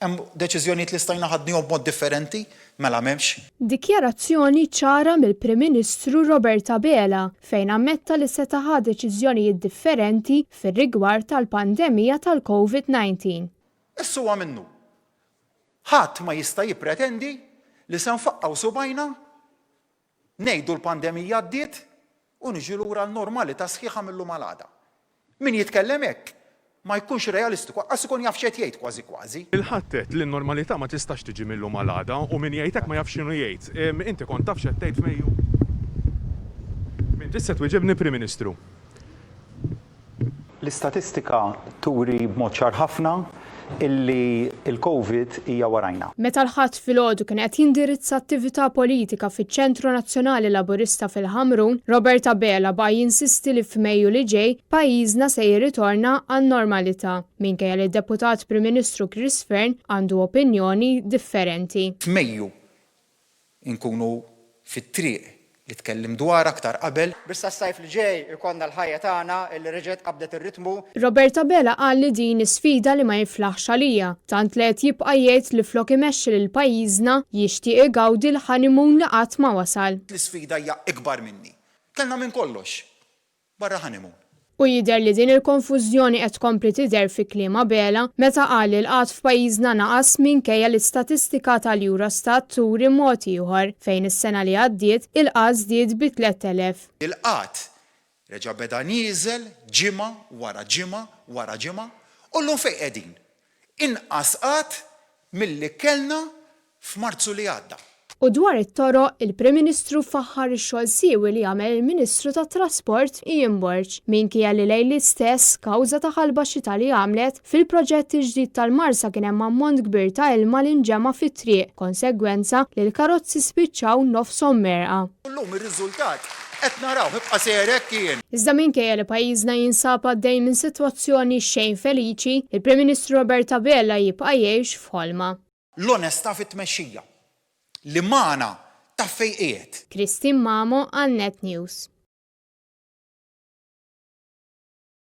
Hemm deċiżjonijiet li stajna ħadnihom b'mod differenti, mela m'hemmx. Dikjarazzjoni ċara mill-Prim Ministru Robert Abela fejn ammetta li seta' ħa deċiżjonijiet differenti fir-rigward tal-pandemija tal-COVID-19. Issu huwa minnu. Ħadd ma jista' jippretendi li se nfaqgħu subajna ngħidu l-pandemija għaddiet u niġu lura l-normalità sħiħa millu mal-għada. Min jitkellem hekk ma jkunx realistiku, għas ikun jaf xejn jgħid kważi kważi. Il-ħattet li n-normalità ma tistax tiġi millu mal-għada u min jgħidek ma jaf x'inhu jgħid. Inti kont taf x'qed tgħid f'Mejju. Min tista' twieġebni Prim Ministru. L-istatistika turi b'mod ċar ħafna illi il-COVID hija warajna. Meta l-ħadd filgħodu kien qed jindirizza attività politika fiċ-Ċentru Nazzjonali Laburista fil-Ħamrun, Robert Abela baqa' jinsisti li f'Mejju li ġej pajjiżna se jirritorna għan-normalità minkejja li d-Deputat Prim Ministru Chris Fearn għandu opinjoni differenti. F'Mejju inkunu fit-triq li tkellim dwar aktar qabel. Bissa s-sajf li ġej ikonna l-ħajja tagħna li reġgħet qabdet ir-ritmu. Robert Abela qal li din sfida li ma jinflaħx għalija, tant li qed jibqa' jgħid li flok imexxi lil pajjiżna jixtieq igawdi l-ħanimun li qatt ma wasal. L-isfida hija ikbar minni. Kellna minn kollox. Barra ħanimun. U jidher li din il-konfużjoni qed tkompli tidher fi kliem Abela meta qal li l-qatt f'pajjiżna naqas minkejja l-istatistika tal-Eurostat turi mod ieħor fejn is-sena li għaddiet il-qatt żdied bi 3,000. Il-qatt reġa' beda nieżel ġimgħa wara ġimgħa wara ġimgħa u llum fejn qegħdin. Inqas qatt milli kellna f'Marzu li għadda. U dwar it-toroq, il-Prim Ministru faħħar ix-xogħol siewi li jagħmel il-Ministru tat-Trasport Ian Burge minkejja li lejli stess kawża ta' ħalba xita li għamlet fil-proġett ġdid tal-Marsa kien hemm ammont kbir ta' ilma li nġema fit-triq, konsegwenza li l-karozzi spiċċaw nofshom merqa. Llum ir-riżultat qed naraw ħibqa' serek kien. Iżda minkejja li pajjiżna jinsab għaddej minn sitwazzjoni xejn feliċi, il-Prim Ministru Robert Abela jibqa' jgħix f'ħolma. L-onestà fit-tmexxija li magħna ta' fejn qiegħed. Kristin Mamo għal Net News.